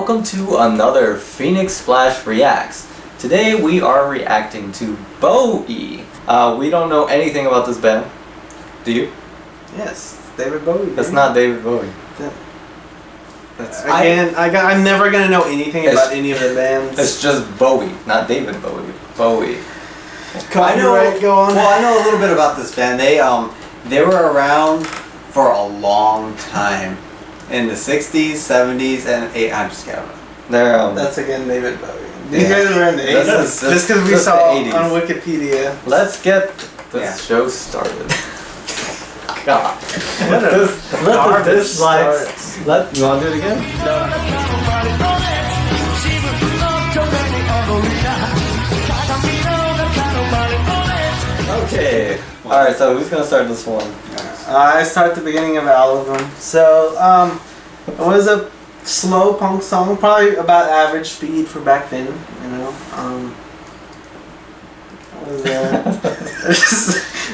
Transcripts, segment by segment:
welcome to another Phoenix Splash Reacts. Today we are reacting to Boøwy. We don't know anything about this band. Do you? Yes, David Bowie. That's not David Bowie. I'm never gonna know anything about any of the bands. It's just Bowie, not David Bowie. Bowie. I know. Go on. Well, I know a little bit about this band. They were around for a long time, in the 60s, 70s, and I'm just kidding. That's again David Bowie. These guys were in the 80s. Just because we saw on Wikipedia. Let's get this show started. God. Let the dislikes. You want to do it again? Okay. Alright, so who's going to start this one? I start at the beginning of all of them. So, it was a slow punk song, probably about average speed for back then, you know.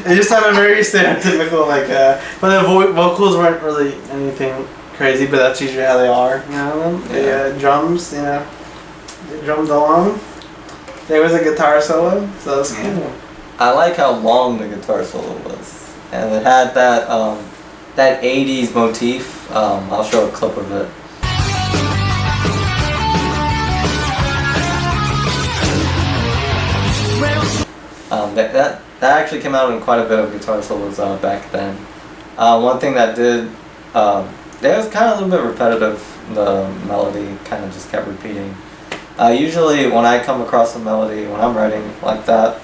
It just sounded very stereotypical, but the vocals weren't really anything crazy, but that's usually how they are, you know. The drums, you know, they drummed along. There was a guitar solo, so that's cool. I like how long the guitar solo was, and it had that that 80s motif. I'll show a clip of it. That actually came out in quite a bit of guitar solos back then. One thing that did, it was kind of a little bit repetitive. The melody kind of just kept repeating. Usually when I come across a melody, when I'm writing like that,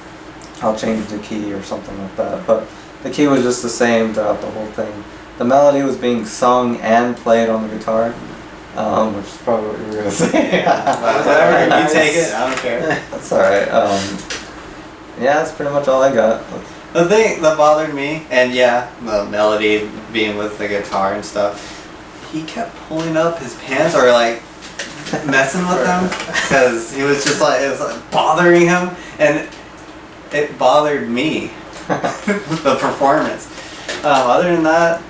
I'll change the key or something like that. But the key was just the same throughout the whole thing. The melody was being sung and played on the guitar, which is probably what you were going to say. Whatever, you take it, I don't care. That's alright. Yeah, that's pretty much all I got. The thing that bothered me, and yeah, the melody being with the guitar and stuff, he kept pulling up his pants or like messing with them because he was just like, it was like bothering him, and it bothered me, the performance. Other than that,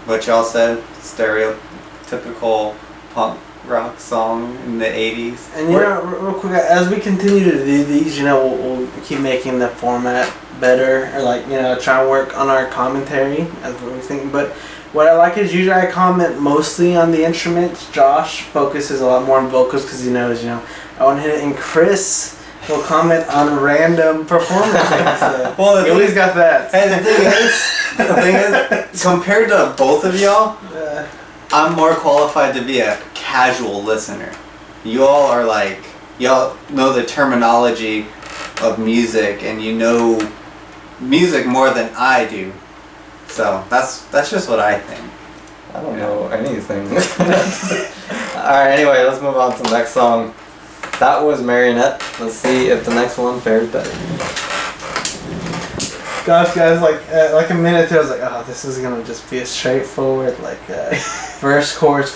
what y'all said, stereotypical punk rock song in the 80s. And you know, real quick, as we continue to do these, you know, we'll keep making the format better, or try and work on our commentary as what we think. But what I like is usually I comment mostly on the instruments. Josh focuses a lot more on vocals because he knows, I want to hit it. And Chris will comment on random performances. Well, he always got that. And the thing is, compared to both of y'all, I'm more qualified to be a casual listener. You all are y'all know the terminology of music, and you know music more than I do. So that's just what I think. I don't know anything. Alright, anyway, let's move on to the next song. That was Marionette. Let's see if the next one fares better. Gosh, guys, like a minute ago, I was like, oh, this is gonna just be a straightforward verse, chorus,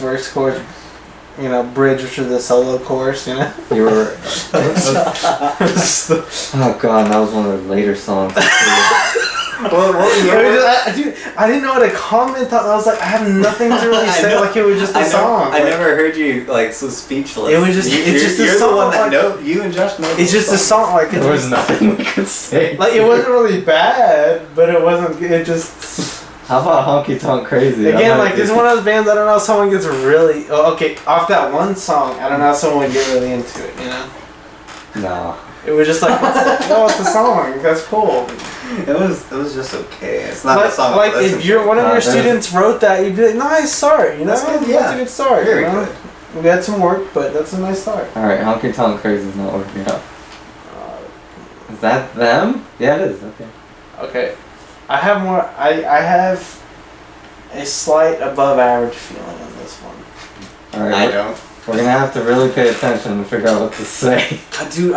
you know, bridge, which is the solo chorus, you know. You were. Oh god, that was one of the later songs. I didn't know what to comment on. I was like, I have nothing to really say. Like, it was just a song. I never heard you so speechless. It was just. It's just a song. The one that you and Josh know. It's just a song. There was nothing we could say. Like, it wasn't really bad, but it wasn't. It just. How about Honky Tonk Crazy? Again, this is one of those bands. I don't know how someone gets really. Okay, off that one song, I don't know how someone would get really into it. You know. No. It was just like, it's a song. That's cool. It was just okay. It's not a song. Like if one of your students wrote that, you'd be like, nice start. You know, that's a good start. Very good. We had some work, but that's a nice start. All right, Honky Tonk Crazy is not working out. Is that them? Yeah, it is. Okay. Okay. I have more. I have a slight above average feeling on this one. All right. I don't. We're gonna have to really pay attention and figure out what to say. Did you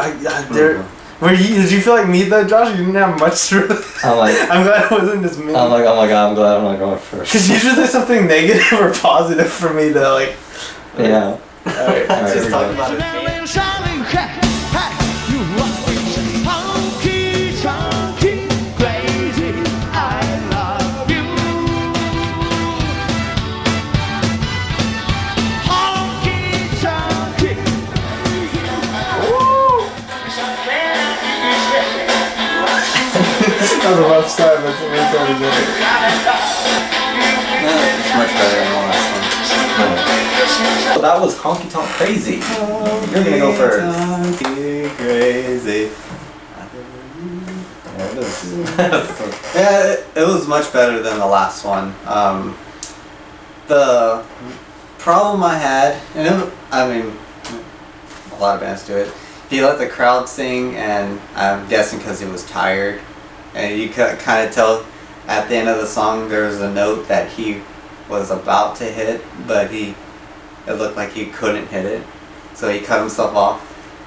feel like me though, Josh? You didn't have much to. I'm glad it wasn't just me. I'm like, oh my god, I'm glad I'm not going first. Because usually there's something negative or positive for me to like. Yeah. Alright. Just talk about it. was a rough start, but it's already good. It's much better than the last one. So that was Honky Tonk Crazy. You're gonna go first. Honky crazy. There it is. Yeah, it was much better than the last one. The problem I had, and I mean, a lot of bands do it. He let the crowd sing, and I'm guessing because he was tired, and you could kind of tell at the end of the song there was a note that he was about to hit, but it looked like he couldn't hit it, so he cut himself off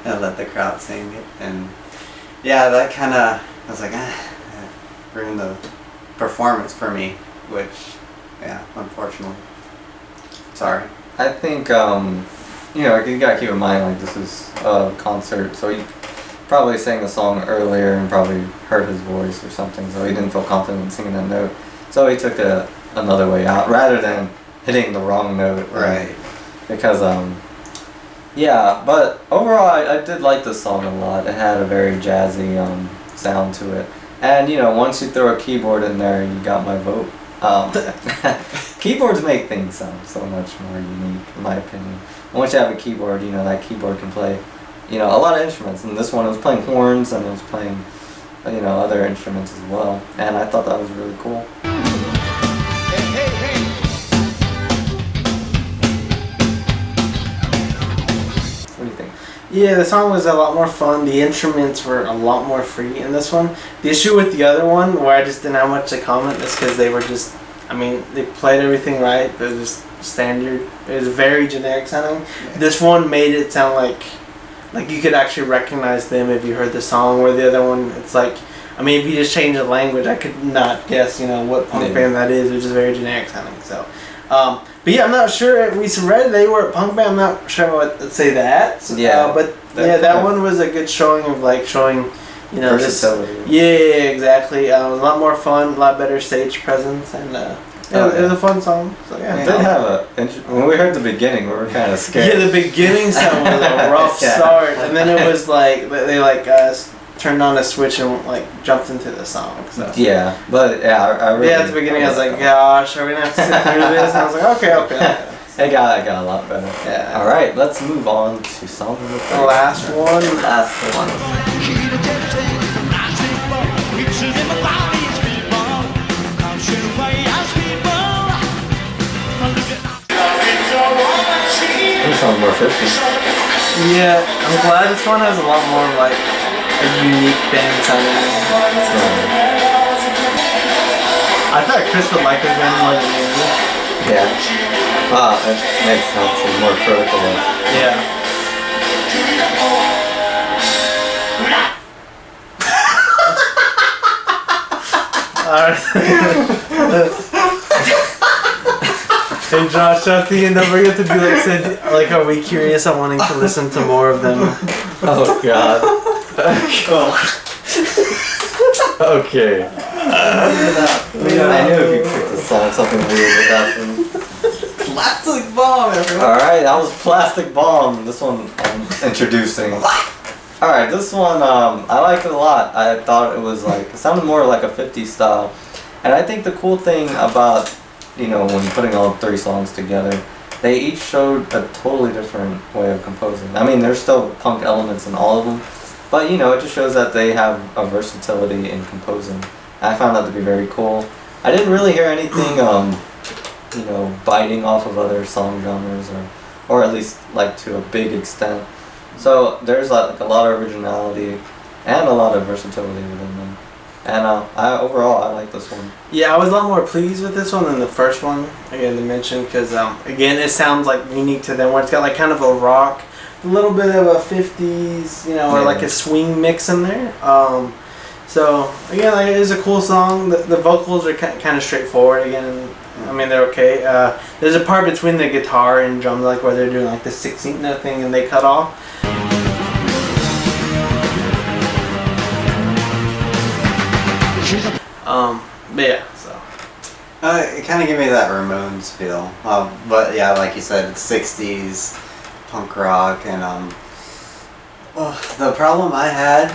and let the crowd sing it, and yeah, that kind of, I was like, ruined the performance for me, which, yeah, unfortunately. Sorry. I think, you know, you gotta keep in mind, like, this is a concert, so he probably sang the song earlier and probably hurt his voice or something, so he didn't feel confident in singing that note. So he took another way out rather than hitting the wrong note. Right. Because, yeah, but overall I did like this song a lot. It had a very jazzy sound to it. And, you know, once you throw a keyboard in there, you got my vote. Keyboards make things sound so much more unique, in my opinion. And once you have a keyboard, you know, that keyboard can play, you know, a lot of instruments. And this one, it was playing horns and it was playing, you know, other instruments as well. And I thought that was really cool. What do you think? Yeah, the song was a lot more fun. The instruments were a lot more free in this one. The issue with the other one, where I just didn't have much to comment, is because they were just, I mean, they played everything right, but it was just standard. It was very generic sounding. Yeah. This one made it sound like you could actually recognize them if you heard the song, where the other one, it's like, I mean, if you just change the language, I could not guess, you know, what punk band that is. It was just very generic sounding, so. But yeah, I'm not sure. We read they were a punk band. I'm not sure what to say that. Yeah. But yeah, that one was a good showing of like showing, you know, versatility. Yeah, exactly. It was a lot more fun, a lot better stage presence, and it was a fun song. So yeah. It did have when we heard the beginning, we were kind of scared. Yeah, the beginning sound was a rough start, and then it was like they turned on a switch and like jumped into the song. So. Yeah, but yeah, I really. Yeah, at the beginning I was like, gosh, are we gonna have to sit through this? And I was like, okay. It got a lot better. Yeah. All right, let's move on to song number 3. The last one. Last one. This song's more 50. Yeah, I'm glad this one has a lot more like a unique band sounding. I thought Chris would like this band more than me. Yeah. It makes sense. It's more critical. Yeah. Alright. Hey Josh, at the end, don't forget to be like, are we curious? I'm wanting to listen to more of them. Oh God. Okay. I knew if you picked the song, something weird would happen. Plastic Bomb, everyone. Alright, that was Plastic Bomb. This one I'm introducing. Alright, this one I liked it a lot. I thought it was like, it sounded more like a 50s style. And I think the cool thing about, you know, when putting all 3 songs together, they each showed a totally different way of composing. I mean, there's still punk elements in all of them, but you know, it just shows that they have a versatility in composing. I found that to be very cool. I didn't really hear anything, you know, biting off of other song genres, or at least like to a big extent. So there's like a lot of originality and a lot of versatility within them. And overall, I like this one. Yeah, I was a lot more pleased with this one than the first one, again, to mention, because, again, it sounds, like, unique to them, where it's got, like, kind of a rock, a little bit of a 50s, you know, or, like, a swing mix in there. So, again, like, it is a cool song. The vocals are kind of straightforward, again. I mean, they're okay. There's a part between the guitar and drums, like, where they're doing, like, the 16th note thing, and they cut off. But yeah, so. It kind of gave me that Ramones feel. But yeah, like you said, it's 60s punk rock, and the problem I had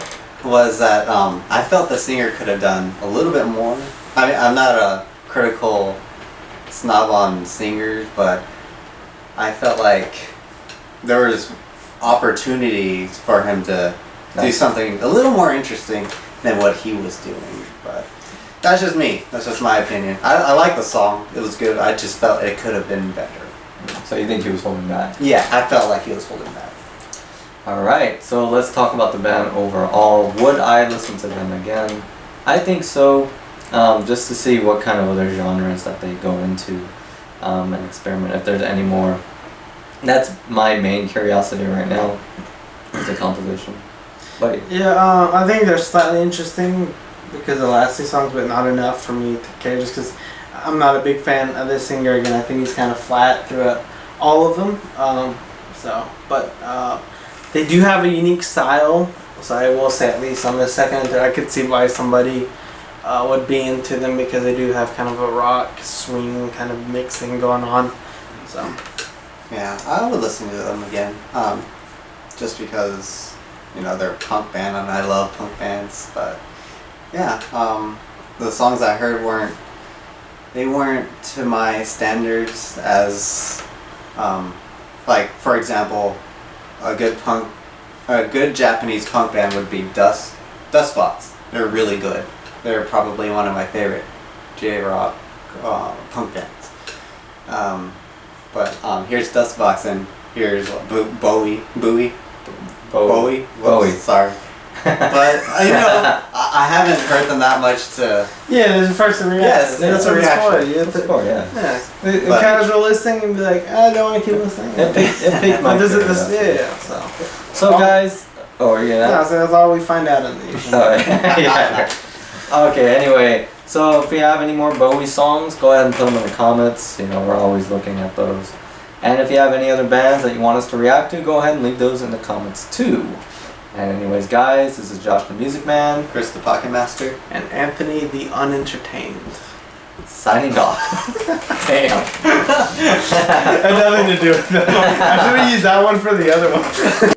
was that I felt the singer could have done a little bit more. I mean, I'm not a critical snob on singers, but I felt like there was opportunities for him to do something a little more interesting than what he was doing. But that's just me. That's just my opinion. I like the song. It was good. I just felt it could have been better. So you think he was holding back? Yeah, I felt like he was holding back. Alright, so let's talk about the band overall. Would I listen to them again? I think so, just to see what kind of other genres that they go into and experiment, if there's any more. That's my main curiosity right now, is the composition. But Yeah, I think they're slightly interesting because of the last two songs, but not enough for me to care, just because I'm not a big fan of this singer. Again, I think he's kind of flat throughout all of them. They do have a unique style, so I will say at least on the second and third, I could see why somebody would be into them, because they do have kind of a rock swing kind of mixing going on. So yeah, I would listen to them again, just because, you know, they're a punk band and I love punk bands. But yeah, the songs I heard weren't to my standards as, like, for example, a good Japanese punk band would be Dustbox. They're really good. They're probably one of my favorite Jrock punk bands. But here's Dustbox and here's Boøwy. Sorry. But you know, I haven't heard them that much to. yeah, there's a first reaction. Yes, that's it's a what it's reaction. for. You have to, yeah. the But- casual listening and be like, I don't want to keep listening. It piqued my But this is curiosity. yeah. So guys, Yeah, so that's all we find out in these. yeah. Okay, anyway, so if you have any more Bowie songs, go ahead and put them in the comments. You know, we're always looking at those. And if you have any other bands that you want us to react to, go ahead and leave those in the comments too. And anyways, guys, this is Josh the Music Man, Chris the Pocket Master. And Anthony the Unentertained. signing off. Damn. Had nothing to do with that. I should have used that one for the other one.